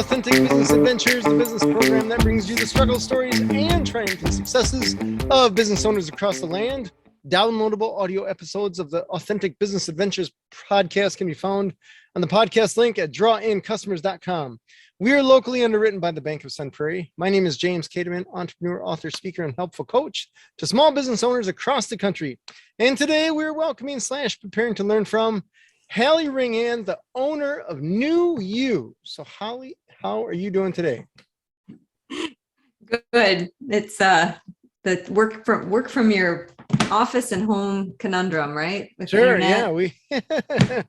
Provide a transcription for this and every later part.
Authentic Business Adventures, the business program that brings you the struggle stories and triumphant successes of business owners across the land. Downloadable audio episodes of the Authentic Business Adventures podcast can be found on the podcast link at drawincustomers.com. We are locally underwritten by the Bank of Sun Prairie. My name is James Caterman, entrepreneur, author, speaker, and helpful coach to small business owners across the country. And today we're welcoming / preparing to learn from Hallie Ringland, the owner of New You. So Hallie, how are you doing today? Good. It's the work from your office and home conundrum, right? With sure. internet. Yeah,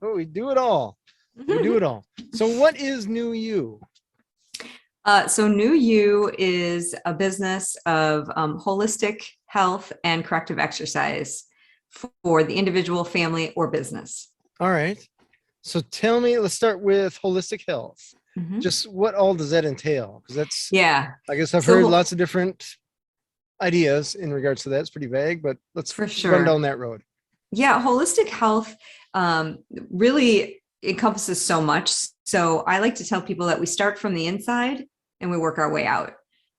we do it all. We do it all. So what is New You? So New You is a business of holistic health and corrective exercise for the individual, family, or business. All right. So tell me, let's start with holistic health. Mm-hmm. Just what all does that entail? Because that's, yeah. I guess I've heard lots of different ideas in regards to that. It's pretty vague, but let's for sure run down that road. Yeah. Holistic health really encompasses so much. So I like to tell people that we start from the inside and we work our way out.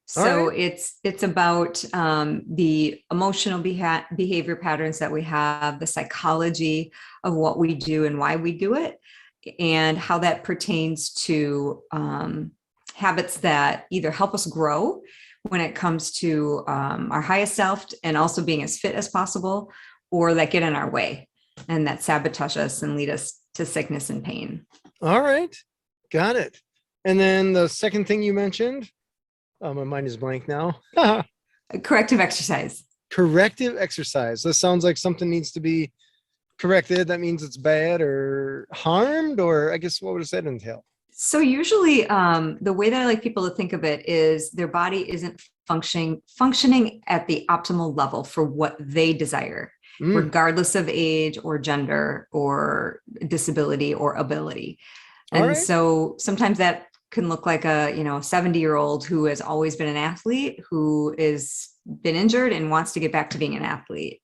So it's about the emotional behavior patterns that we have, the psychology of what we do and why we do it, and how that pertains to habits that either help us grow when it comes to our highest self and also being as fit as possible, or that get in our way and that sabotage us and lead us to sickness and pain. All right. Got it. And then the second thing you mentioned, my mind is blank now. Corrective exercise. Corrective exercise. This sounds like something needs to be corrected. That means it's bad or harmed, or I guess what does that entail? So usually the way that I like people to think of it is their body isn't functioning at the optimal level for what they desire, regardless of age or gender or disability or ability. And so sometimes that can look like a 70-year-old who has always been an athlete, who is been injured and wants to get back to being an athlete.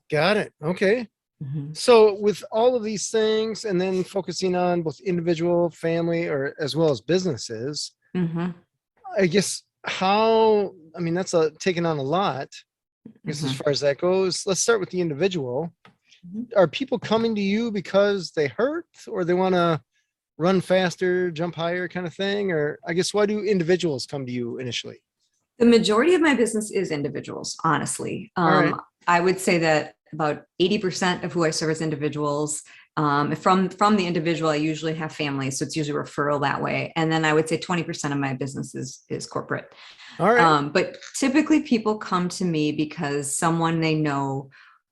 Got it. Okay. Mm-hmm. So with all of these things, and then focusing on both individual, family, or as well as businesses, I guess that's taking on a lot. I guess as far as that goes, let's start with the individual. Are people coming to you because they hurt or they want to run faster, jump higher kind of thing? Or I guess, why do individuals come to you initially? The majority of my business is individuals, honestly. I would say that about 80% of who I serve is individuals. From the individual, I usually have families, so it's usually referral that way. And then I would say 20% of my business is corporate. All right. But typically people come to me because someone they know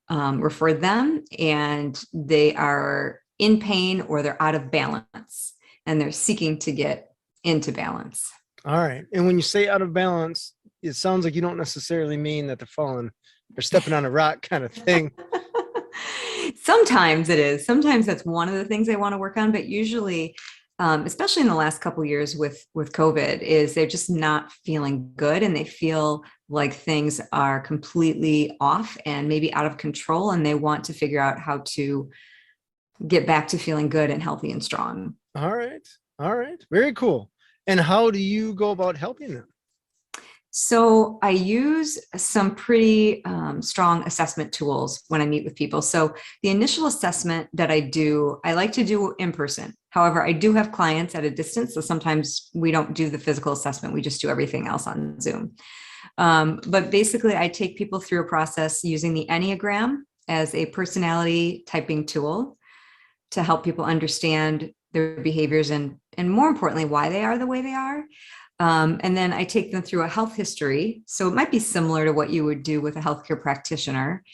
referred them, and they are in pain or they're out of balance and they're seeking to get into balance. All right. And when you say out of balance, it sounds like you don't necessarily mean that they're falling or stepping on a rock kind of thing. Sometimes it is. Sometimes that's one of the things they want to work on, but usually, especially in the last couple of years with COVID, is they're just not feeling good and they feel like things are completely off and maybe out of control, and they want to figure out how to get back to feeling good and healthy and strong. All right. All right. Very cool. And how do you go about helping them? So I use some pretty strong assessment tools when I meet with people. So the initial assessment that I like to do in person. However, I do have clients at a distance, so sometimes we don't do the physical assessment. We just do everything else on Zoom. But basically, I take people through a process using the Enneagram as a personality typing tool to help people understand their behaviors and more importantly, why they are the way they are. And then I take them through a health history. So it might be similar to what you would do with a healthcare practitioner.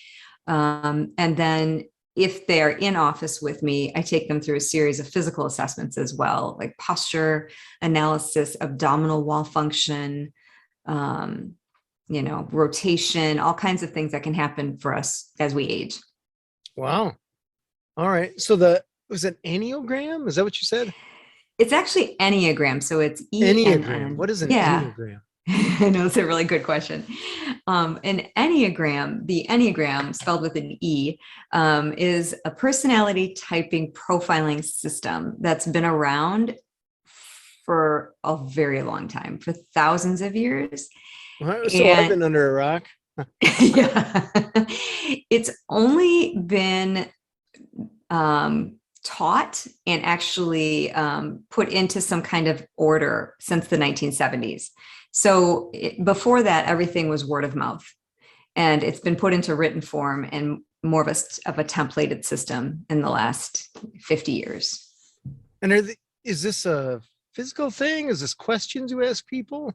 And then if they're in office with me, I take them through a series of physical assessments as well, like posture analysis, abdominal wall function, rotation, all kinds of things that can happen for us as we age. Wow. All right. So was it Enneagram? Is that what you said? It's actually Enneagram. So it's Enneagram. What is an Enneagram? I know, it's a really good question. An Enneagram, the Enneagram spelled with an E, is a personality typing profiling system that's been around for a very long time, for thousands of years. So I've been under a rock. Yeah, it's only been taught and actually put into some kind of order since the 1970s. So before that, everything was word of mouth, and it's been put into written form and more of a templated system in the last 50 years. And is this a physical thing? Is this questions you ask people?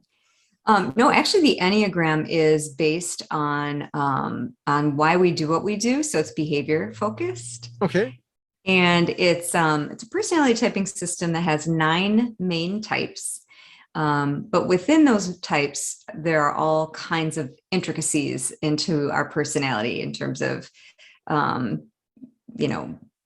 No, actually, the Enneagram is based on why we do what we do. So it's behavior focused. Okay. And it's a personality typing system that has 9 main types. But within those types, there are all kinds of intricacies into our personality in terms of,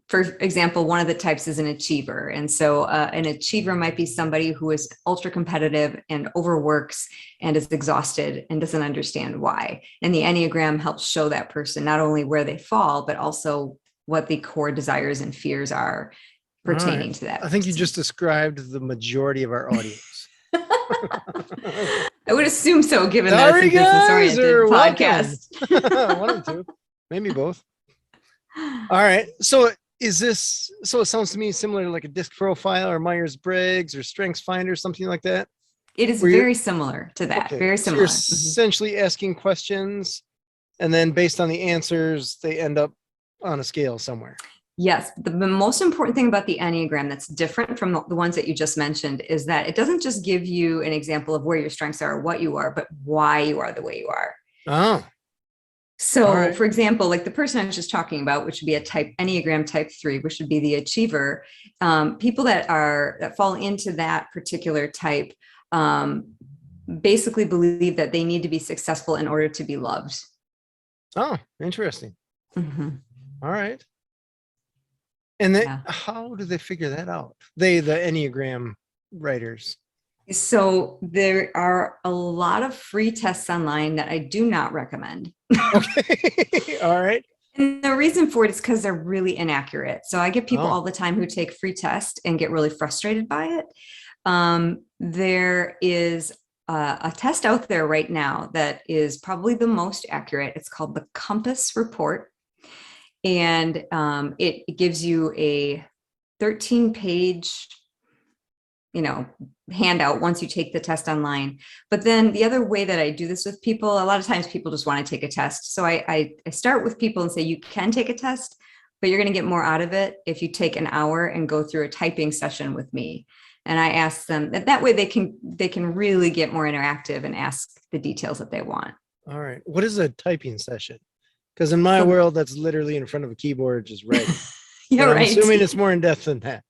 for example, one of the types is an achiever. And so an achiever might be somebody who is ultra competitive and overworks and is exhausted and doesn't understand why. And the Enneagram helps show that person not only where they fall, but also what the core desires and fears are pertaining to that. I think you just described the majority of our audience. I would assume so, given that Sorry, it's a business-oriented podcast. One of the two, maybe both. All right. So it sounds to me similar to like a disc profile or Myers-Briggs or Strengths Finder, something like that. It is very similar to that. Okay. Very So similar. you're essentially asking questions, and then based on the answers, they end up on a scale somewhere. Yes. The most important thing about the Enneagram that's different from the ones that you just mentioned is that it doesn't just give you an example of where your strengths are or what you are, but why you are the way you are. Oh. So, for example, like the person I was just talking about, which would be a Enneagram type 3, which would be the achiever, people that fall into that particular type basically believe that they need to be successful in order to be loved. Oh, interesting. Mm-hmm. All right. And then how do they figure that out? The Enneagram writers. So there are a lot of free tests online that I do not recommend. Okay. All right. And the reason for it is because they're really inaccurate. So I get people all the time who take free tests and get really frustrated by it. There is a test out there right now that is probably the most accurate. It's called the Compass Report. And it gives you a 13-page handout once you take the test online. But then the other way that I do this with people, a lot of times people just want to take a test. So I start with people and say, you can take a test, but you're going to get more out of it if you take an hour and go through a typing session with me. And I ask them that way they can really get more interactive and ask the details that they want. All right. What is a typing session? Because in my world, that's literally in front of a keyboard, just writing. Yeah, I'm right. assuming it's more in depth than that.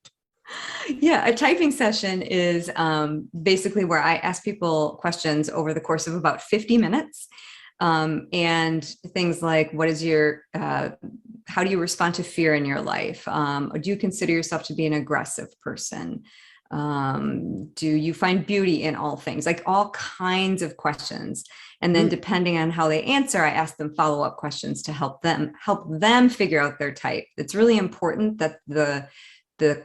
Yeah, a typing session is basically where I ask people questions over the course of about 50 minutes. And things like, what is your, how do you respond to fear in your life? Do you consider yourself to be an aggressive person? Do you find beauty in all things? Like all kinds of questions. And then depending on how they answer, I ask them follow-up questions to help them figure out their type. It's really important that the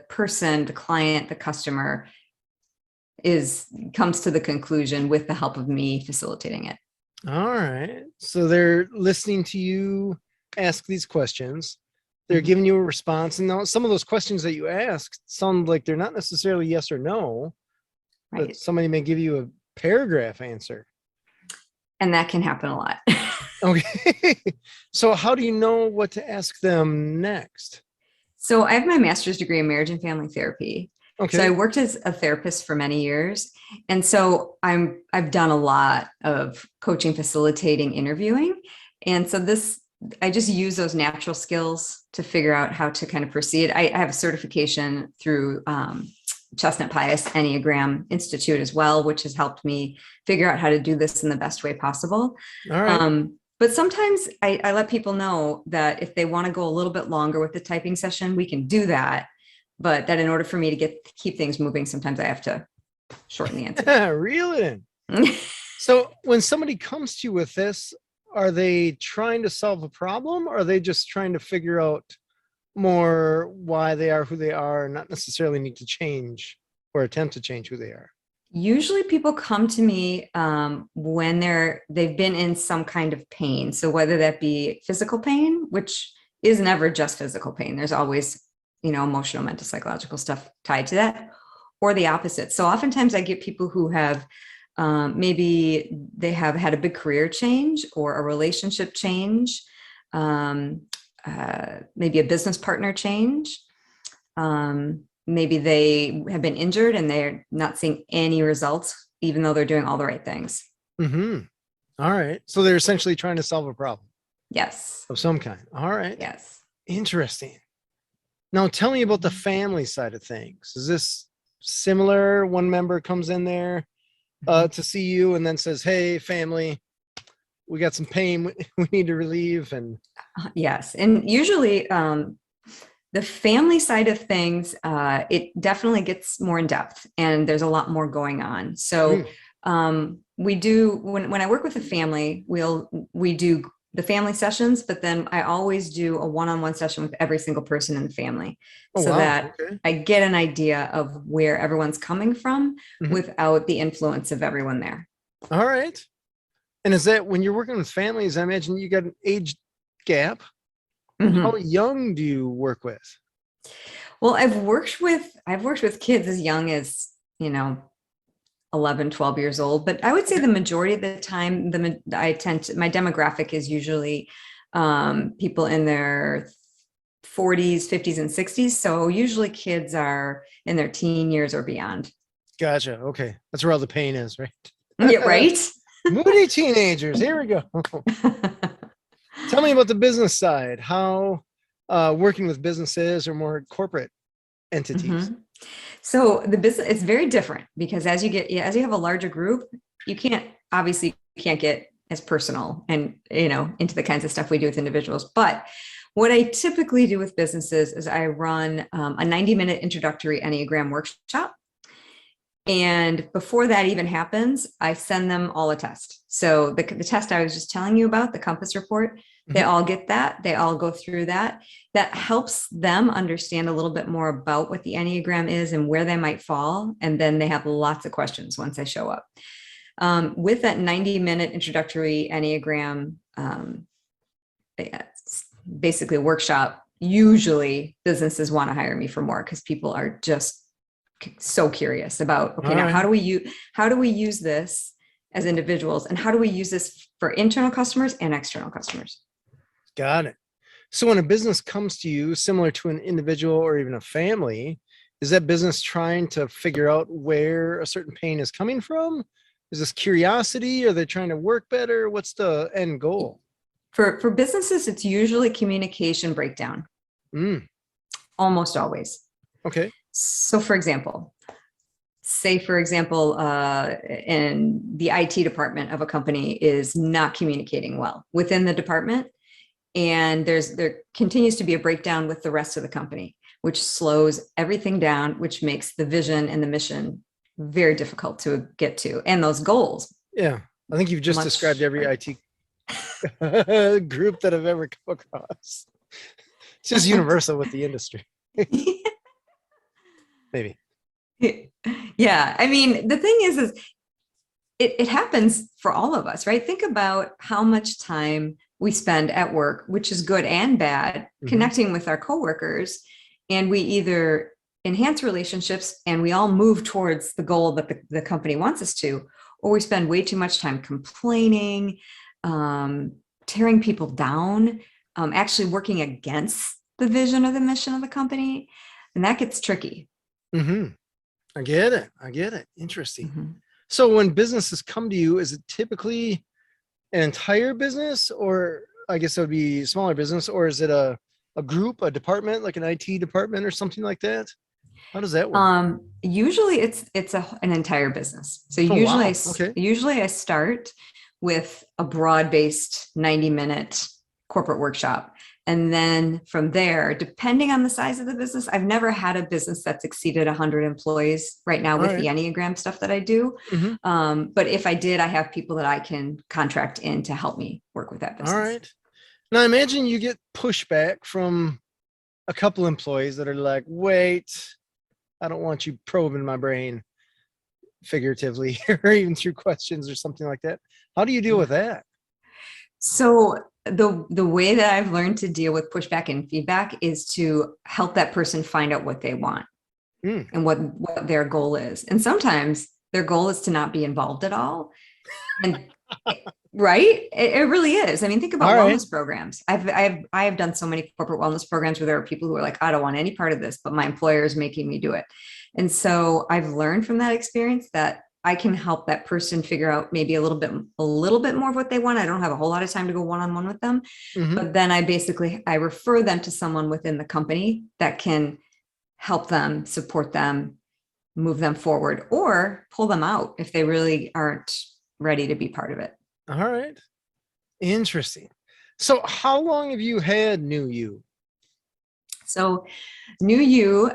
person, the client, the customer comes to the conclusion with the help of me facilitating it. All right. So they're listening to you ask these questions. They're giving you a response. And now some of those questions that you asked sound like they're not necessarily yes or no, right, but somebody may give you a paragraph answer. And that can happen a lot. Okay. So how do you know what to ask them next? So I have my master's degree in marriage and family therapy. Okay. So I worked as a therapist for many years. And so I've done a lot of coaching, facilitating, interviewing. And so I just use those natural skills to figure out how to kind of proceed. I have a certification through Chestnut Pius Enneagram Institute as well, which has helped me figure out how to do this in the best way possible. All right. But sometimes I let people know that if they want to go a little bit longer with the typing session, we can do that. But that in order for me to keep things moving, sometimes I have to shorten the answer. Reel it in. So when somebody comes to you with this, are they trying to solve a problem, or are they just trying to figure out more why they are who they are and not necessarily need to change or attempt to change who they are? Usually people come to me when they've been in some kind of pain. So whether that be physical pain, which is never just physical pain, there's always, emotional, mental, psychological stuff tied to that, or the opposite. So oftentimes I get people who have maybe they have had a big career change or a relationship change, maybe a business partner change. Maybe they have been injured and they're not seeing any results, even though they're doing all the right things. Mm-hmm. All right. So they're essentially trying to solve a problem Yes. of some kind. All right. Yes. Interesting. Now tell me about the family side of things. Is this similar? One member comes in there to see you and then says, "Hey, family, we got some pain we need to relieve." And yes. And usually the family side of things, it definitely gets more in depth and there's a lot more going on. So we do, when I work with a family, we do the family sessions, but then I always do a one-on-one session with every single person in the family that I get an idea of where everyone's coming from without the influence of everyone there. All right. And is that when you're working with families, I imagine you got an age gap? How young do you work with? Well, I've worked with kids as young as, 11, 12 years old, but I would say the majority of the time, my demographic is usually people in their 40s, 50s, and 60s. So usually kids are in their teen years or beyond. Gotcha. Okay. That's where all the pain is, right? Yeah, right. Moody teenagers. Here we go. Tell me about the business side. How working with businesses or more corporate entities? So the business, it's very different because as you have a larger group, you can't get as personal and, into the kinds of stuff we do with individuals. But what I typically do with businesses is I run a 90-minute introductory Enneagram workshop. And before that even happens, I send them all a test. So the test I was just telling you about, the compass report, they all get that. They all go through that. That helps them understand a little bit more about what the Enneagram is and where they might fall. And then they have lots of questions once they show up. With that 90-minute introductory Enneagram, basically workshop, usually businesses want to hire me for more because people are just so curious about, okay, now how do we use this as individuals and how do we use this for internal customers and external customers? Got it. So when a business comes to you, similar to an individual or even a family, is that business trying to figure out where a certain pain is coming from? Is this curiosity? Are they trying to work better? What's the end goal? For businesses, it's usually communication breakdown. Almost always. Okay. So for example, in the IT department of a company is not communicating well within the department. And there continues to be a breakdown with the rest of the company, which slows everything down, which makes the vision and the mission very difficult to get to. And those goals. Yeah. I think you've just described every IT group that I've ever come across. It's just universal with the industry. Maybe. Yeah. I mean, the thing is it happens for all of us, right? Think about how much time we spend at work, which is good and bad, connecting with our coworkers. And we either enhance relationships and we all move towards the goal that the company wants us to, or we spend way too much time complaining, tearing people down, actually working against the vision or the mission of the company. And that gets tricky. I get it. Interesting. So when businesses come to you, is it typically an entire business, or I guess it would be smaller business, or is it a group, a department, like an IT department or something like that? How does that work? Usually it's an entire business. So usually I start with a broad-based 90-minute corporate workshop. And then from there, depending on the size of the business, I've never had a business that's exceeded 100 employees right now with the Enneagram stuff that I do. But if I did, I have people that I can contract in to help me work with that business. All right. Now, I imagine you get pushback from a couple employees that are like, wait, I don't want you probing my brain figuratively or even through questions or something like that. How do you deal with that? So the way that I've learned to deal with pushback and feedback is to help that person find out what they want Mm. and what their goal is. And sometimes their goal is to not be involved at all. And right, it really is. I mean, think about All right. wellness programs. I have done so many corporate wellness programs where there are people who are like, I don't want any part of this, but my employer is making me do it. And so I've learned from that experience that I can help that person figure out maybe a little bit more of what they want. I don't have a whole lot of time to go one-on-one with them, Mhm. but then I refer them to someone within the company that can help them, support them, move them forward, or pull them out if they really aren't ready to be part of it. All right. Interesting. So how long have you had New You? So New You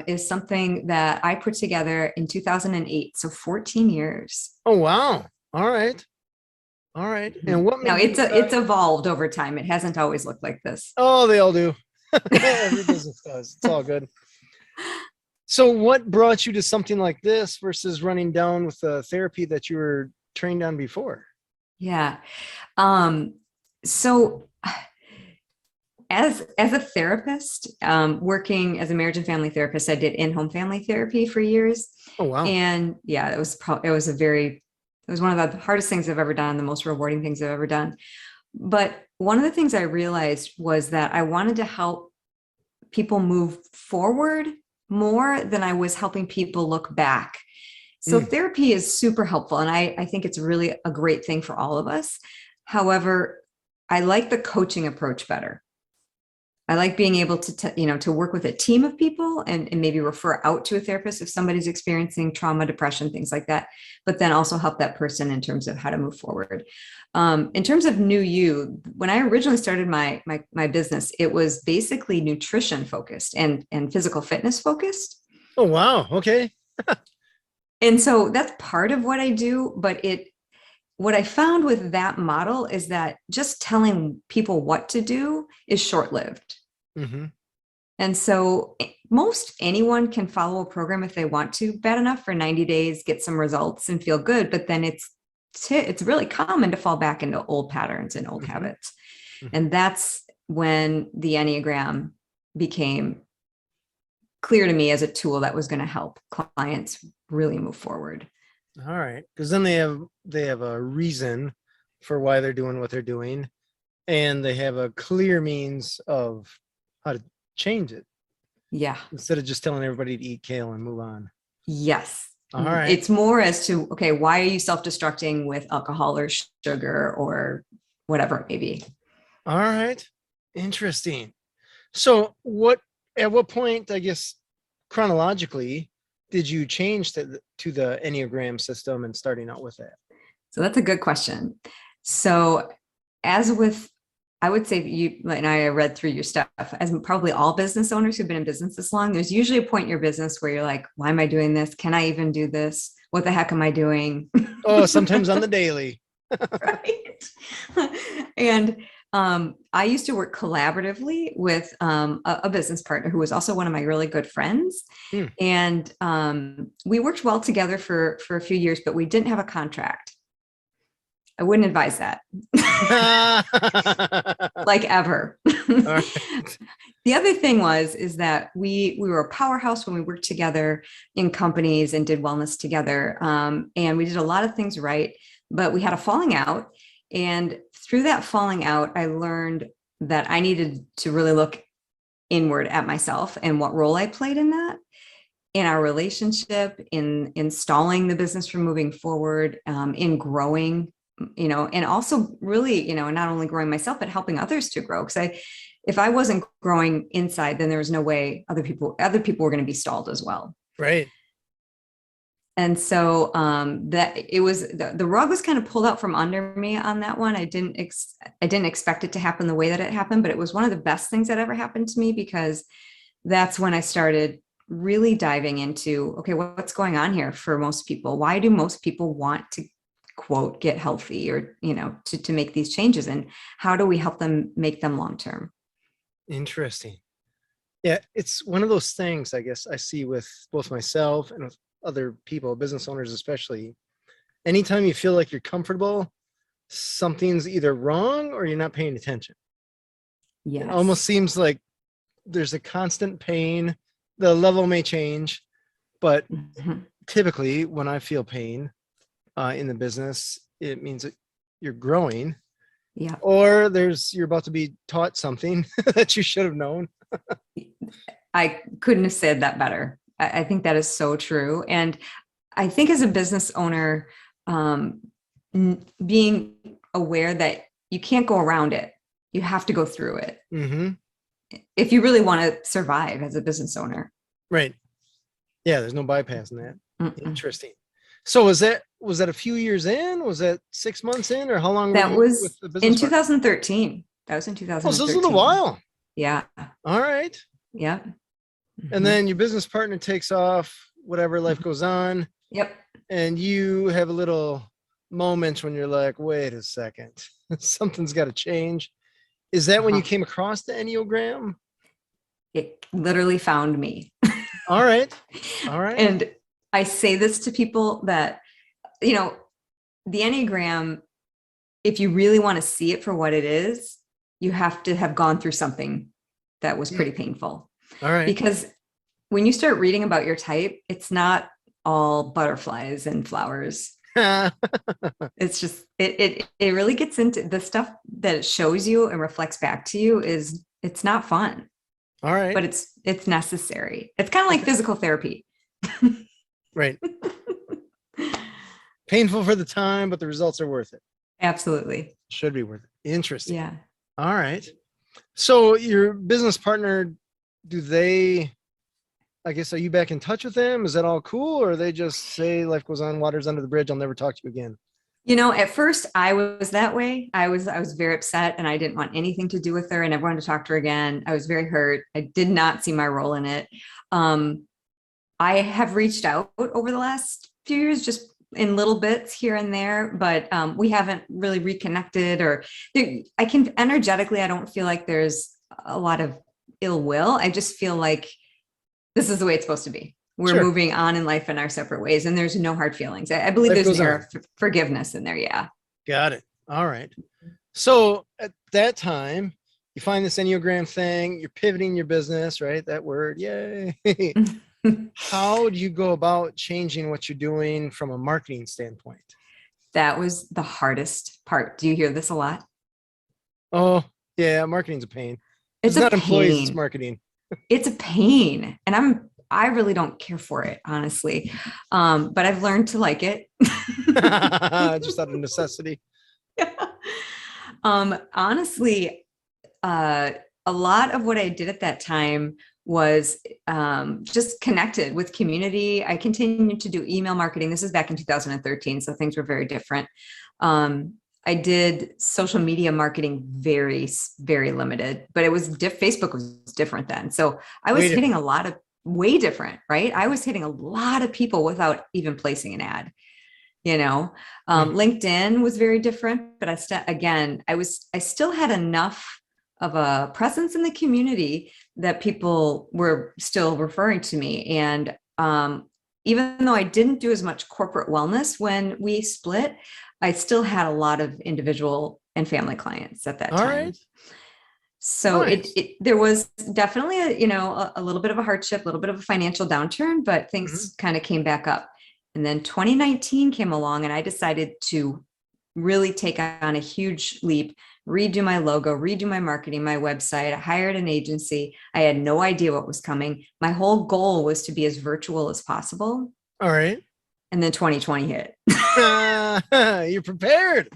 is something that I put together in 2008. So 14 years. Oh, wow. All right. All right. And what Now made you it's decide? evolved over time. It hasn't always looked like this. Oh, they all do. Every business does. It's all good. So what brought you to something like this versus running down with the therapy that you were trained on before? Yeah. So as a therapist, working as a marriage and family therapist, I did in-home family therapy for years. Oh, wow. And yeah, it was one of the hardest things I've ever done, the most rewarding things I've ever done. But one of the things I realized was that I wanted to help people move forward more than I was helping people look back. So Mm. therapy is super helpful. And I think it's really a great thing for all of us. However, I like the coaching approach better. I like being able to work with a team of people and maybe refer out to a therapist if somebody's experiencing trauma, depression, things like that, but then also help that person in terms of how to move forward. In terms of New You, when I originally started my business, it was basically nutrition focused and physical fitness focused. Oh, wow. Okay. And so that's part of what I do, but what I found with that model is that just telling people what to do is short-lived. Mm-hmm. And so most anyone can follow a program if they want to, bad enough for 90 days, get some results and feel good. But then it's really common to fall back into old patterns and old Mm-hmm. habits. Mm-hmm. And that's when the Enneagram became clear to me as a tool that was going to help clients really move forward. All right. Because then they have a reason for why they're doing what they're doing, and they have a clear means of how to change it Yeah. instead of just telling everybody to eat kale and move on. Yes. All right. It's more as to, okay, why are you self-destructing with alcohol or sugar or whatever it may be? All right. Interesting. So at what point, I guess, chronologically, did you change to the Enneagram system and starting out with that? So that's a good question. So as with, I would say you and I read through your stuff, as probably all business owners who've been in business this long, there's usually a point in your business where you're like, why am I doing this? Can I even do this? What the heck am I doing? Oh, sometimes on the daily. Right. And I used to work collaboratively with a business partner who was also one of my really good friends. Hmm. And we worked well together for a few years, but we didn't have a contract. I wouldn't advise that. Like ever. All right. The other thing is that we were a powerhouse when we worked together in companies and did wellness together. And we did a lot of things right, but we had a falling out. And through that falling out, I learned that I needed to really look inward at myself and what role I played in that, in our relationship, in installing the business for moving forward, in growing, and also really, not only growing myself, but helping others to grow. Because if I wasn't growing inside, then there was no way other people were going to be stalled as well. Right. And so that it was the rug was kind of pulled out from under me on that one. I didn't expect it to happen the way that it happened, but it was one of the best things that ever happened to me, because that's when I started really diving into, okay, what's going on here for most people? Why do most people want to, quote, get healthy, or, to make these changes, and how do we help them make them long-term? Interesting. Yeah, it's one of those things I guess I see with both myself and with other people, business owners especially. Anytime you feel like you're comfortable, something's either wrong or you're not paying attention. It almost Yes. seems like there's a constant pain. The level may change, but Mhm. typically when I feel pain in the business, it means that you're growing, Yeah. or you're about to be taught something that you should have known. I couldn't have said that better. I think that is so true. And I think as a business owner, um, being aware that you can't go around it, you have to go through it Mm-hmm. if you really want to survive as a business owner. Right. Yeah, there's no bypassing that. Mm-mm. Interesting. So was that a few years in? Was that 6 months in, or how long were That you with was the in business partner? 2013. That was in Oh, so this was a 2013. while. Yeah. All right. Yeah. And Mhm. then your business partner takes off, whatever, life goes on, Yep. and you have a little moment when you're like, wait a second, something's got to change. Is that when you Uh-huh. came across the Enneagram? It literally found me. All right. All right. And I say this to people that, you know, the Enneagram, if you really want to see it for what it is, you have to have gone through something that was Hmm. pretty painful. All right. Because when you start reading about your type, it's not all butterflies and flowers. All It's just it really gets into the stuff that it shows you and reflects back to you is it's not fun, right. but it's necessary. It's kind of like Okay. physical therapy. Right. Painful for the time, but the results are worth it. Absolutely. Should be worth it. Interesting. Yeah. All right. So your business partner, do they, I guess, are you back in touch with them? Is that all cool? Or they just say life goes on, water's under the bridge, I'll never talk to you again? You know, at first I was that way. I was very upset and I didn't want anything to do with her. I never wanted to talk to her again. I was very hurt. I did not see my role in it. Um, I have reached out over the last few years, just in little bits here and there, but we haven't really reconnected or I can energetically, I don't feel like there's a lot of ill will. I just feel like this is the way it's supposed to be. We're Sure. moving on in life in our separate ways, and there's no hard feelings. I believe Life there's an goes era on. of forgiveness in there. Yeah. Got it. All right. So at that time, you find this Enneagram thing, you're pivoting your business, right? That word, yay. How do you go about changing what you're doing from a marketing standpoint? That was the hardest part. Do you hear this a lot? Oh, yeah, marketing's a pain. It's It's a not employees, it's pain. marketing. It's a pain, and I really don't care for it, honestly. But I've learned to like it. Just out of necessity. Honestly, a lot of what I did at that time was just connected with community. I continued to do email marketing. This is back in 2013, so things were very different. I did social media marketing very, very limited, but it was Facebook was different then. So I Way was hitting different. a lot of way different, right? I was hitting a lot of people without even placing an ad. You know, Mhm. LinkedIn was very different, but I still had enough of a presence in the community that people were still referring to me. And even though I didn't do as much corporate wellness when we split, I still had a lot of individual and family clients at that All right. time. So Nice. there was definitely a little bit of a hardship, a little bit of a financial downturn, but Mhm. things kind of came back up. And then 2019 came along and I decided to really take on a huge leap, redo my logo, redo my marketing, my website. I hired an agency. I had no idea what was coming. My whole goal was to be as virtual as possible. All right. And then 2020 hit. You're prepared.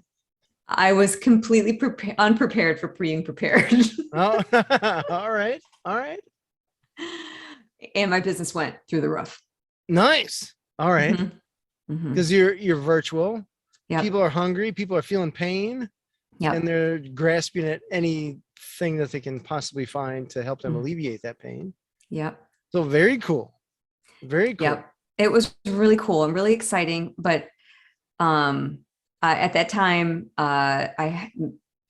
I was completely unprepared for being prepared. Oh, all right. All right. And my business went through the roof. Nice. All right. Mhm. Mhm. Because you're virtual. People Yep. are hungry. People are feeling pain, and Yep. they're grasping at anything that they can possibly find to help them Mm. alleviate that pain. Yep. So very cool. Very cool. Yep. It was really cool and really exciting. But um, at that time, I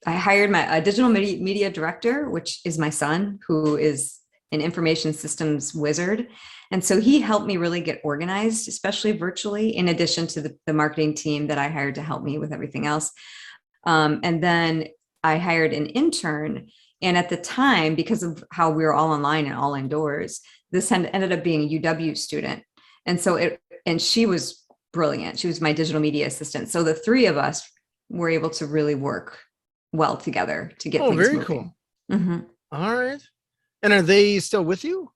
hired my digital media director, which is my son, who is an information systems wizard. And so he helped me really get organized, especially virtually, in addition to the marketing team that I hired to help me with everything else. And then I hired an intern. And at the time, because of how we were all online and all indoors, this ended up being a UW student. And so and she was brilliant. She was my digital media assistant. So the three of us were able to really work well together to get things very moving. cool. Mm-hmm. All right. And are they still with you?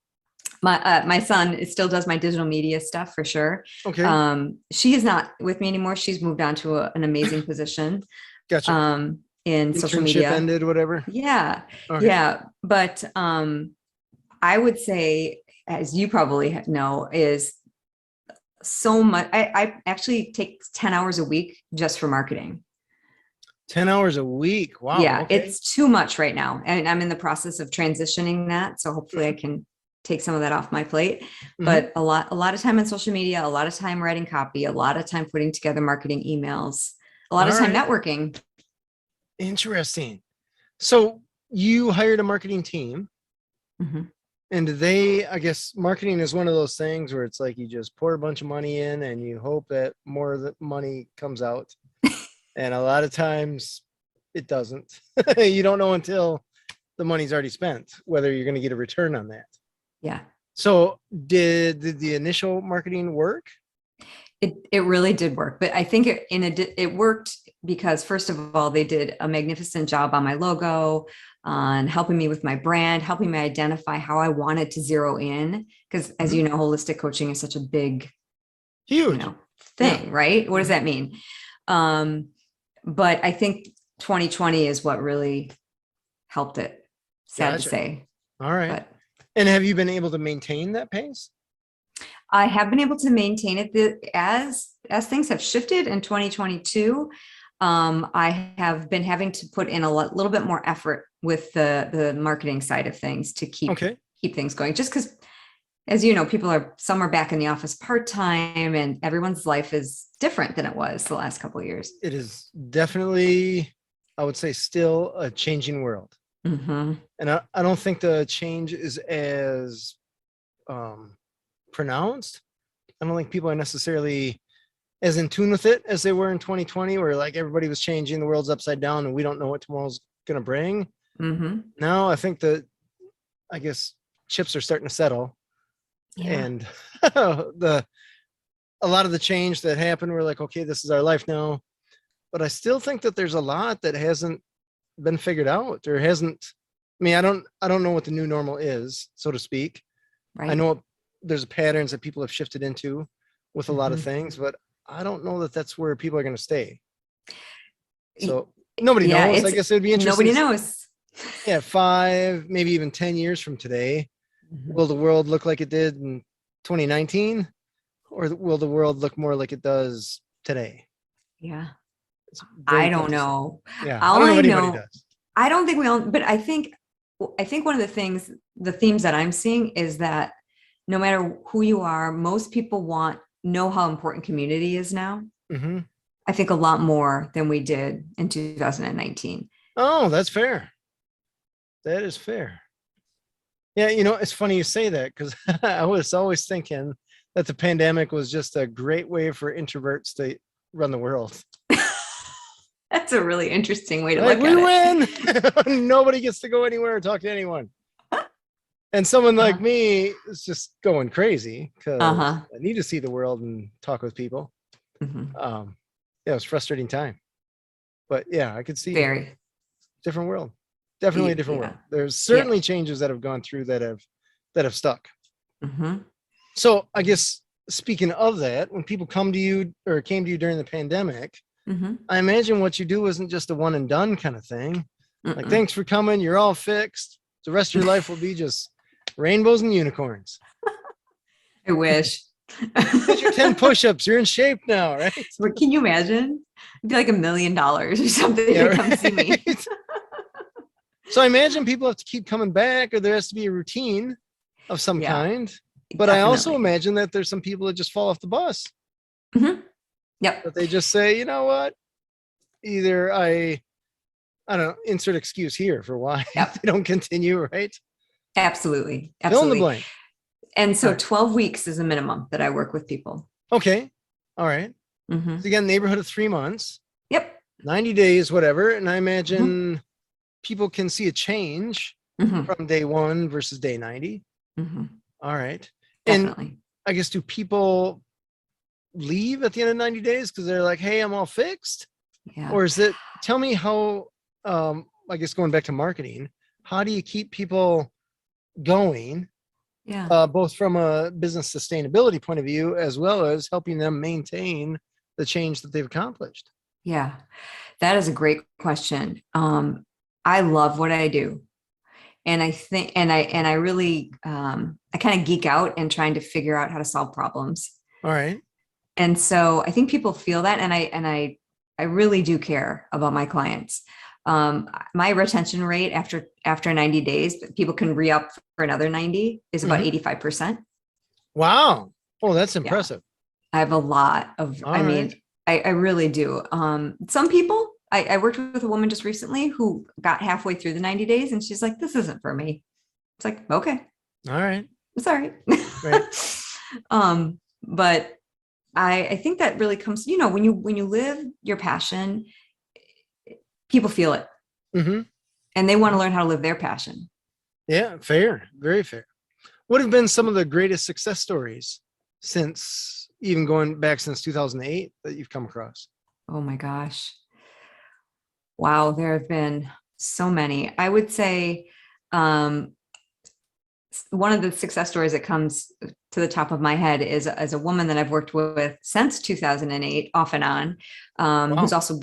My son still does my digital media stuff for sure. Okay. She is not with me anymore. She's moved on to an amazing position. Gotcha. In social media. Ended, whatever. Yeah. Okay. Yeah. But I would say, as you probably know, is so much. I actually take 10 hours a week just for marketing. 10 hours a week. Wow. Yeah, okay. It's too much right now. And I'm in the process of transitioning that. So hopefully I can take some of that off my plate. But a lot of time on social media, a lot of time writing copy, a lot of time putting together marketing emails, a lot of time networking. Interesting. So you hired a marketing team. And I guess marketing is one of those things where it's like you just pour a bunch of money in and you hope that more of the money comes out. And a lot of times it doesn't. You don't know until the money's already spent, whether you're going to get a return on that. Yeah. So did the initial marketing work? It really did work, but I think it worked because, first of all, they did a magnificent job on my logo, on helping me with my brand, helping me identify how I wanted to zero in. Because as you know, holistic coaching is such a big, huge thing, right? What does that mean? But I think 2020 is what really helped it. Sad to say. All right. But and have you been able to maintain that pace? I have been able to maintain it as things have shifted in 2022. I have been having to put in a little bit more effort with the marketing side of things to keep things going. Just because, as you know, some are back in the office part-time, and everyone's life is different than it was the last couple of years. It is definitely, I would say, still a changing world. And I don't think the change is as pronounced. I don't think people are necessarily as in tune with it as they were in 2020, where like everybody was changing, the world's upside down and we don't know what tomorrow's going to bring. Now I think that, I guess, chips are starting to settle. And a lot of the change that happened, we're like, okay, this is our life now. But I still think that there's a lot that hasn't been figured out. There hasn't. I mean, I don't know what the new normal is, so to speak. Right. I know there's patterns that people have shifted into with a lot of things, but I don't know that that's where people are going to stay. So nobody knows. I guess it'd be interesting. Nobody knows. 5, maybe even 10 years from today, will the world look like it did in 2019, or will the world look more like it does today? Yeah. I don't know. Yeah. All I know, does. I don't think we all, but I think one of the themes that I'm seeing is that no matter who you are, most people know how important community is now. I think a lot more than we did in 2019. Oh, that's fair. That is fair. Yeah, it's funny you say that, because I was always thinking that the pandemic was just a great way for introverts to run the world. That's a really interesting way to look at it. We win. Nobody gets to go anywhere or talk to anyone. And someone like me is just going crazy because I need to see the world and talk with people. It was a frustrating time. But yeah, I could see very different world. Definitely a different world. There's certainly changes that have gone through that have stuck. So I guess, speaking of that, when people come to you or came to you during the pandemic, I imagine what you do isn't just a one and done kind of thing. Like, thanks for coming. You're all fixed. The rest of your life will be just rainbows and unicorns. I wish. Did your 10 push-ups. You're in shape now, right? But can you imagine? It'd be like $1 million or something to come see me. So I imagine people have to keep coming back, or there has to be a routine of some kind. But definitely. I also imagine that there's some people that just fall off the bus. Yep. But they just say, you know what? Either I don't know, insert excuse here for why they don't continue, right? Absolutely. Fill in the Absolutely. blank. And All so right. 12 weeks is a minimum that I work with people. Okay. All right. Hmm. So again, neighborhood of 3 months, Yep. 90 days, whatever. And I Hmm. imagine people can see a change Hmm. from day one versus day 90. Hmm. All right. And Definitely. I guess, do people leave at the end of 90 days because they're like, hey, I'm all fixed? Yeah. Or is it, tell me how, I guess going back to marketing, how do you keep people going, Yeah. both from a business sustainability point of view, as well as helping them maintain the change that they've accomplished? Yeah. That is a great question. I love what I do. And I think, and I really, I kind of geek out in trying to figure out how to solve problems. All right. And so I think people feel that, I really do care about my clients. My retention rate after 90 days, people can re-up for another 90, is about Mhm. 85%. Wow. Oh, that's Yeah. impressive. I have a lot of, I All right. mean, I really do. Some people, I worked with a woman just recently who got halfway through the 90 days and she's like, this isn't for me. It's like, okay, All right. it's all right. Right. But I think that really comes, when you live your passion, people feel it Mm-hmm. and they want to learn how to live their passion. Yeah. Fair. Very fair. What have been some of the greatest success stories since, even going back since 2008, that you've come across? Oh my gosh. Wow. There have been so many. I would say, um, one of the success stories that comes to the top of my head is as a woman that I've worked with since 2008, off and on, Wow. who's also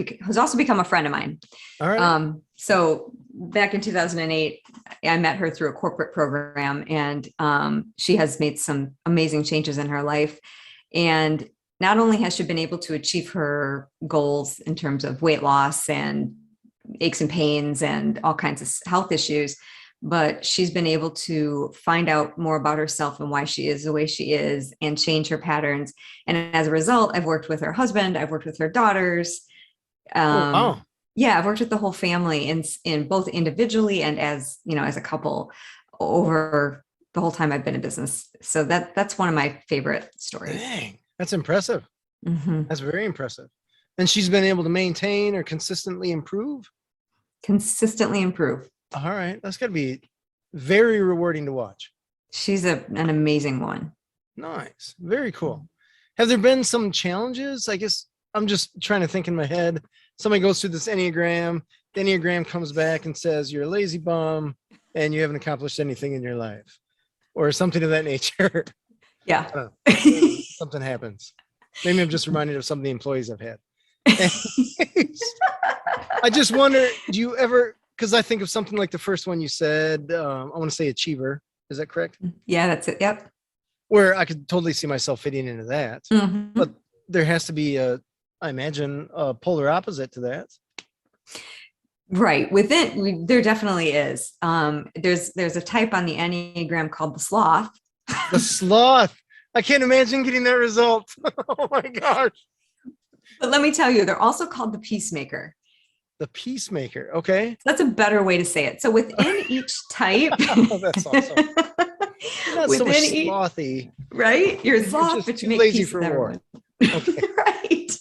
become a friend of mine. All right. So back in 2008, I met her through a corporate program, and she has made some amazing changes in her life. And not only has she been able to achieve her goals in terms of weight loss and aches and pains and all kinds of health issues, but she's been able to find out more about herself and why she is the way she is and change her patterns. And as a result, I've worked with her husband, I've worked with her daughters. Oh, wow. Yeah, I've worked with the whole family in both individually and as a couple over the whole time I've been in business. So that's one of my favorite stories. Dang. That's impressive. Mhm. That's very impressive. And she's been able to maintain or consistently improve. Consistently improve. All right. That's got to be very rewarding to watch. She's an amazing one. Nice. Very cool. Have there been some challenges? I guess I'm just trying to think in my head. Somebody goes through this Enneagram. The Enneagram comes back and says, you're a lazy bum and you haven't accomplished anything in your life, or something of that nature. Yeah. I don't know. Something happens. Maybe I'm just reminded of some of the employees I've had. I just wonder, do you ever, because I think of something like the first one you said, I want to say achiever. Is that correct? Yeah, that's it. Yep. Where I could totally see myself fitting into that. But Mhm. there has to be I imagine, a polar opposite to that. Right. There definitely is. There's a type on the Enneagram called the sloth. The sloth. I can't imagine getting that result. Oh my gosh. But let me tell you, they're also called the peacemaker. The peacemaker. Okay. That's a better way to say it. So within each type, Oh, that's awesome. You're not so much within each, slothy. right? You're You're sloth, just but you too make lazy peace for with war. everyone. Okay. Right.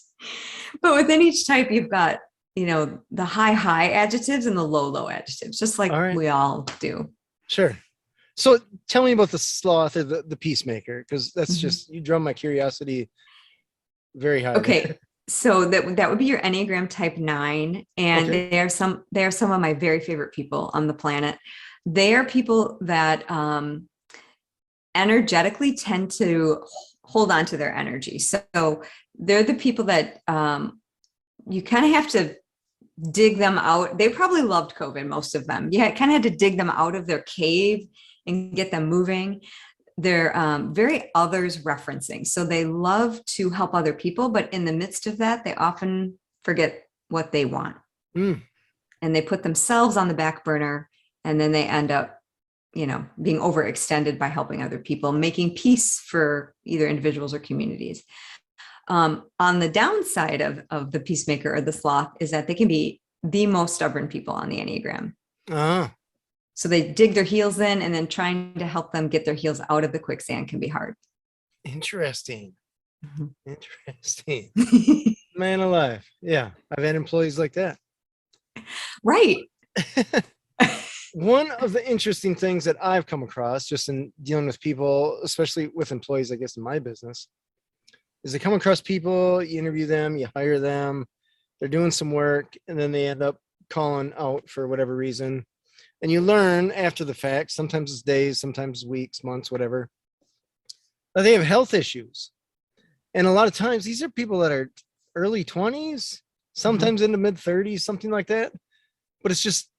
But within each type, you've got, the high adjectives and the low adjectives, just like All right. we all do. Sure. So tell me about the sloth or the peacemaker, because that's Mhm. just, you drum my curiosity very high there. Okay. So that would be your Enneagram type 9. And Okay. they are some of my very favorite people on the planet. They are people that energetically tend to hold on to their energy. So they're the people that you kind of have to dig them out. They probably loved COVID, most of them. You kind of had to dig them out of their cave and get them moving. They're very others referencing. So they love to help other people, but in the midst of that, they often forget what they want. Mm. And they put themselves on the back burner, and then they end up, being overextended by helping other people, making peace for either individuals or communities. On the downside of the peacemaker or the sloth is that they can be the most stubborn people on the Enneagram. Ah. So they dig their heels in, and then trying to help them get their heels out of the quicksand can be hard. Interesting. Mhm. Interesting. Man alive. Yeah. I've had employees like that. Right. One of the interesting things that I've come across just in dealing with people, especially with employees, I guess, in my business, is they come across people, you interview them, you hire them, they're doing some work, and then they end up calling out for whatever reason. And you learn after the fact, sometimes it's days, sometimes weeks, months, whatever, that they have health issues. And a lot of times these are people that are early 20s, sometimes into mid 30s, something like that. But it's just,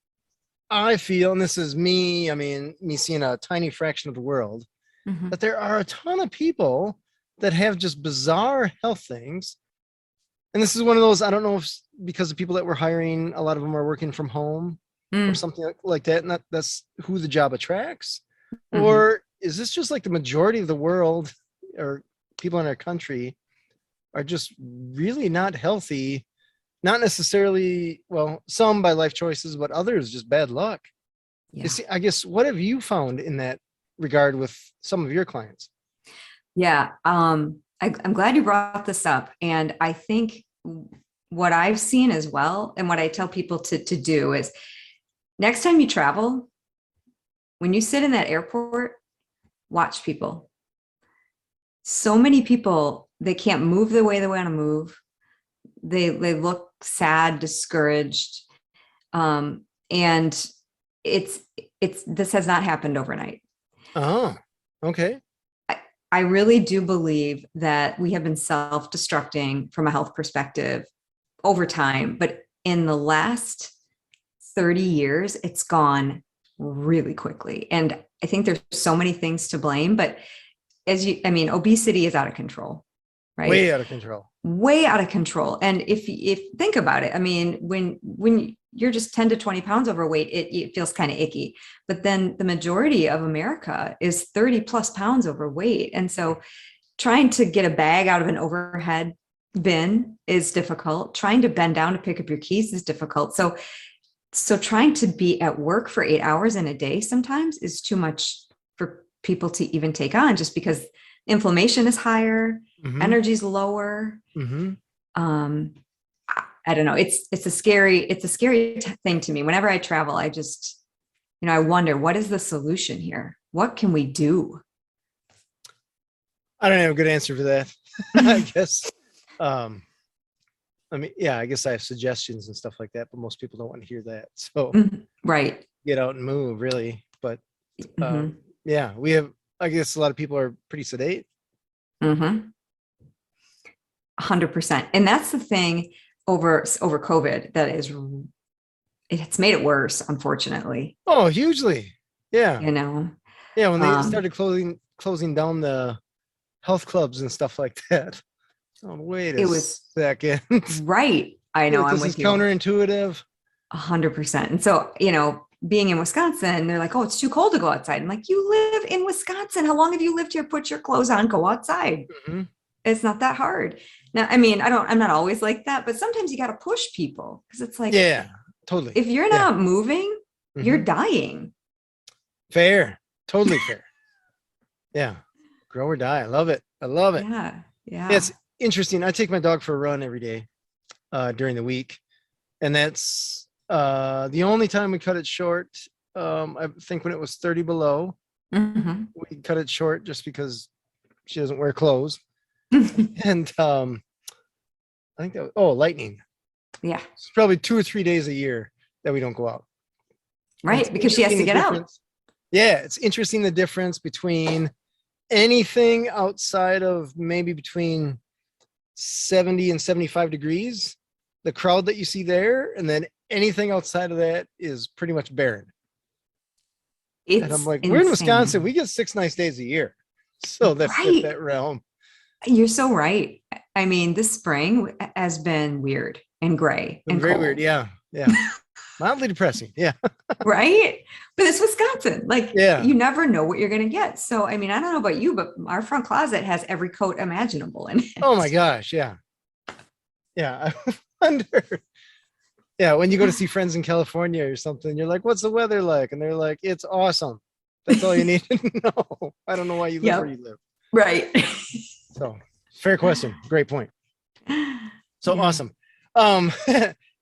I feel, and this is me, I mean, me seeing a tiny fraction of the world, Mhm. that there are a ton of people that have just bizarre health things. And this is one of those, I don't know if because the people that we're hiring, a lot of them are working from home or Mm. something like that. And that's who the job attracts. Mhm. Or is this just like the majority of the world or people in our country are just really not healthy? Not necessarily, well, some by life choices, but others just bad luck. Yeah. You see, I guess, what have you found in that regard with some of your clients? Yeah. I'm glad you brought this up. And I think what I've seen as well, and what I tell people to do is next time you travel, when you sit in that airport, watch people. So many people, they can't move the way they want to move. They look sad, discouraged. And it's this has not happened overnight. Oh, okay. I really do believe that we have been self-destructing from a health perspective over time, but in the last 30 years, it's gone really quickly. And I think there's so many things to blame, but obesity is out of control, right? Way out of control. Way out of control. And if think about it, I mean, when you're just 10 to 20 pounds overweight, it feels kind of icky. But then the majority of America is 30 plus pounds overweight. And so trying to get a bag out of an overhead bin is difficult. Trying to bend down to pick up your keys is difficult. So trying to be at work for 8 hours in a day sometimes is too much for people to even take on, just because inflammation is higher, energy's lower. I don't know. It's a scary thing to me. Whenever I travel, I just, I wonder, what is the solution here? What can we do? I don't have a good answer for that. I guess. I mean, yeah, I guess I have suggestions and stuff like that, but most people don't want to hear that. So right. Get out and move, really. But Mm-hmm. yeah, we have, I guess a lot of people are pretty sedate. 100%. And that's the thing over COVID that it's made it worse, unfortunately. Oh, hugely. Yeah. Yeah. When they started closing down the health clubs and stuff like that. Oh, wait a second. Right. I know. Like, I'm this with is you. counterintuitive. 100%. And so, being in Wisconsin, they're like, oh, it's too cold to go outside. I'm like, you live in Wisconsin. How long have you lived here? Put your clothes on, go outside. It's not that hard. Now, I mean, I'm not always like that, but sometimes you got to push people, because it's like, yeah, totally. If you're not moving, you're dying. Fair. Totally fair. Yeah. Grow or die. I love it. I love it. Yeah. It's interesting. I take my dog for a run every day during the week. And that's the only time we cut it short. I think when it was 30 below, we cut it short just because she doesn't wear clothes. And I think that was, lightning. Yeah. It's probably 2 or 3 days a year that we don't go out. Right. Because she has to get out. Yeah. It's interesting, the difference between anything outside of maybe between 70 and 75 degrees, the crowd that you see there, and then anything outside of that is pretty much barren. And I'm like, we're in Wisconsin, we get 6 nice days a year. So that fit that realm. You're so right. I mean, this spring has been weird and gray and very cold. weird. Yeah. Mildly depressing. Yeah. Right. But it's Wisconsin. Like, you never know what you're going to get. So, I mean, I don't know about you, but our front closet has every coat imaginable in it. Oh my gosh. Yeah. Yeah. I wonder. Yeah, when you go to see friends in California or something, you're like, "What's the weather like?" And they're like, "It's awesome." That's all you need to know. I don't know why you live where Yep. you live. Right. So, fair question. Great point. So Yeah. awesome.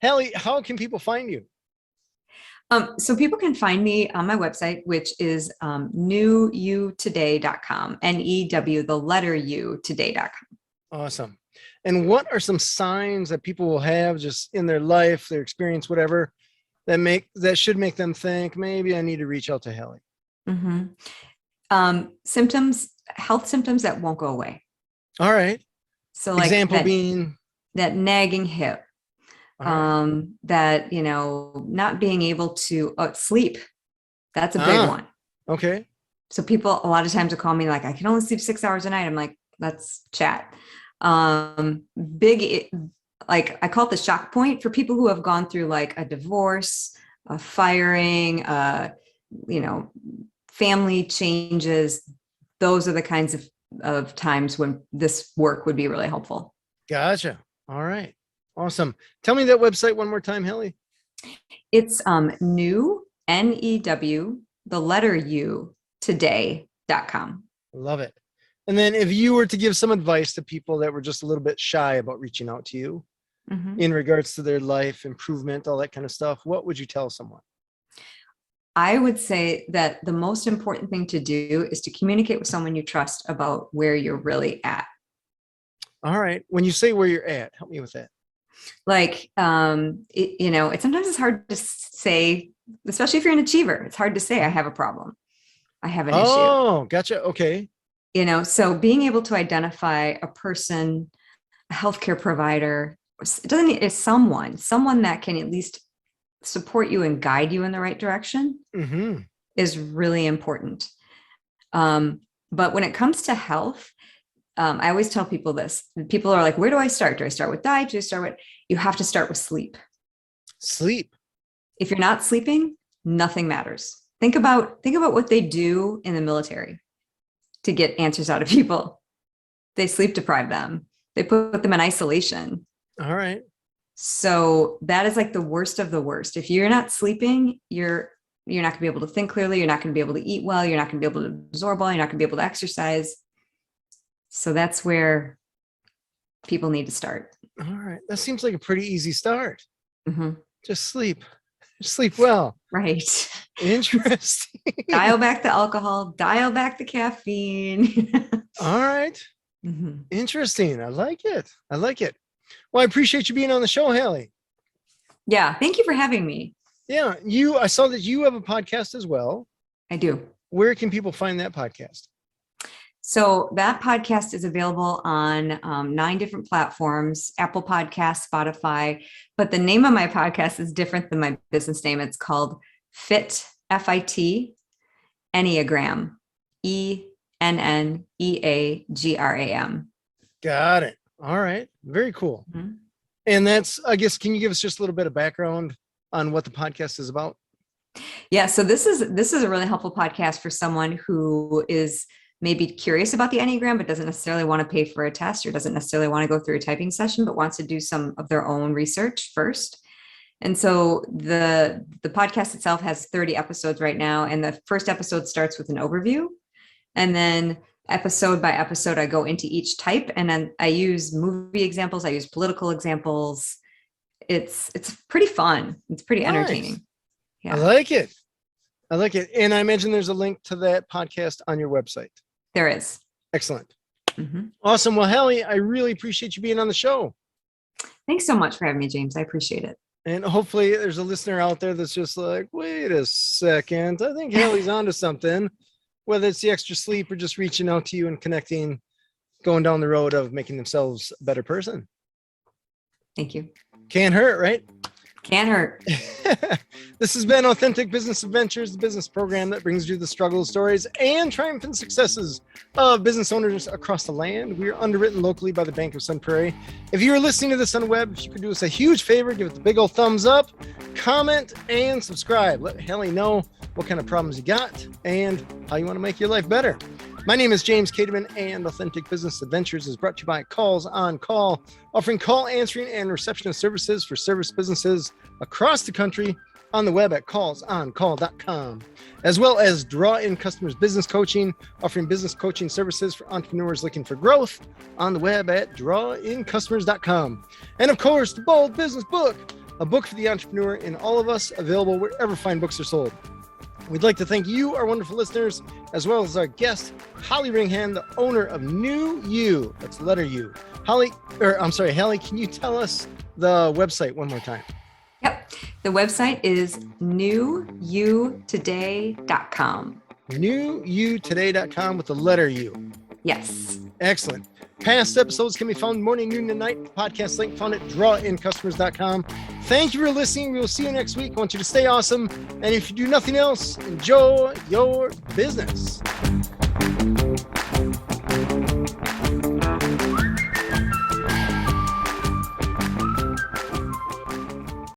Hallie, how can people find you? So people can find me on my website, which is newutoday.com, N-E-W, the letter U, today.com. Awesome. And what are some signs that people will have just in their life, their experience, whatever, that should make them think maybe I need to reach out to Hallie? Symptoms, health symptoms that won't go away. All right. So like Example being that nagging hip, that, not being able to sleep. That's a big one. Okay. So people a lot of times will call me like, I can only sleep 6 hours a night. I'm like, let's chat. Big, like I call it the shock point for people who have gone through like a divorce, a firing, family changes. Those are the kinds of times when this work would be really helpful. Gotcha. All right. Awesome. Tell me that website one more time, Hallie. It's new, N-E-W, the letter U, today.com. Love it. And then if you were to give some advice to people that were just a little bit shy about reaching out to you in regards to their life improvement, all that kind of stuff, what would you tell someone? I would say that the most important thing to do is to communicate with someone you trust about where you're really at. All right. When you say where you're at, help me with that. Like, it's sometimes it's hard to say, especially if you're an achiever, it's hard to say, I have a problem. I have an issue. Oh, gotcha. Okay. So being able to identify a person, a healthcare provider, it's someone that can at least support you and guide you in the right direction is really important. But when it comes to health, I always tell people this. People are like, where do I start? Do I start with diet? You have to start with sleep. Sleep. If you're not sleeping, nothing matters. Think about what they do in the military to get answers out of people. They sleep deprive them. They put them in isolation. All right. So that is like the worst of the worst. If you're not sleeping, you're not going to be able to think clearly. You're not going to be able to eat well. You're not going to be able to absorb well. You're not going to be able to exercise. So that's where people need to start. All right. That seems like a pretty easy start. Just sleep. Sleep well. Right. Interesting. Dial back the alcohol, dial back the caffeine. All right. Interesting. I like it. Well, I appreciate you being on the show, Hallie. Yeah. Thank you for having me. Yeah. I saw that you have a podcast as well. I do. Where can people find that podcast? So that podcast is available on 9 different platforms, Apple Podcasts, Spotify, but the name of my podcast is different than my business name. It's called FIT, F-I-T, Enneagram, E-N-N-E-A-G-R-A-M. Got it. All right. Very cool. And that's, I guess, can you give us just a little bit of background on what the podcast is about? Yeah. So this is a really helpful podcast for someone who is maybe curious about the Enneagram, but doesn't necessarily want to pay for a test or doesn't necessarily want to go through a typing session, but wants to do some of their own research first. And so the podcast itself has 30 episodes right now. And the first episode starts with an overview. And then episode by episode, I go into each type. And then I use movie examples. I use political examples. It's pretty fun. It's pretty entertaining. Nice. Yeah. I like it. And I imagine there's a link to that podcast on your website. There is. Excellent. Awesome. Well, Hallie, I really appreciate you being on the show. Thanks so much for having me, James. I appreciate it. And hopefully there's a listener out there that's just like, wait a second. I think Hallie's onto something, whether it's the extra sleep or just reaching out to you and connecting, going down the road of making themselves a better person. Thank you. Can't hurt, right? Can't hurt. This has been Authentic Business Adventures, the business program that brings you the struggles, stories, and triumphant successes of business owners across the land. We are underwritten locally by the Bank of Sun Prairie. If you are listening to this on the web, if you could do us a huge favor, give it the big old thumbs up, comment, and subscribe. Let Hallie know what kind of problems you got and how you want to make your life better. My name is James Cademan, and Authentic Business Adventures is brought to you by Calls on Call, offering call answering and receptionist services for service businesses across the country on the web at callsoncall.com, as well as Draw In Customers Business Coaching, offering business coaching services for entrepreneurs looking for growth on the web at drawincustomers.com. And of course, the Bold Business Book, a book for the entrepreneur in all of us, available wherever fine books are sold. We'd like to thank you, our wonderful listeners, as well as our guest, Hallie Ringland, the owner of New You. That's the letter U. Hallie, can you tell us the website one more time? Yep. The website is newutoday.com. Newutoday.com with the letter U. Yes. Excellent. Past episodes can be found morning, noon, and night. The podcast link found at drawincustomers.com. Thank you for listening. We will see you next week. I want you to stay awesome. And if you do nothing else, enjoy your business.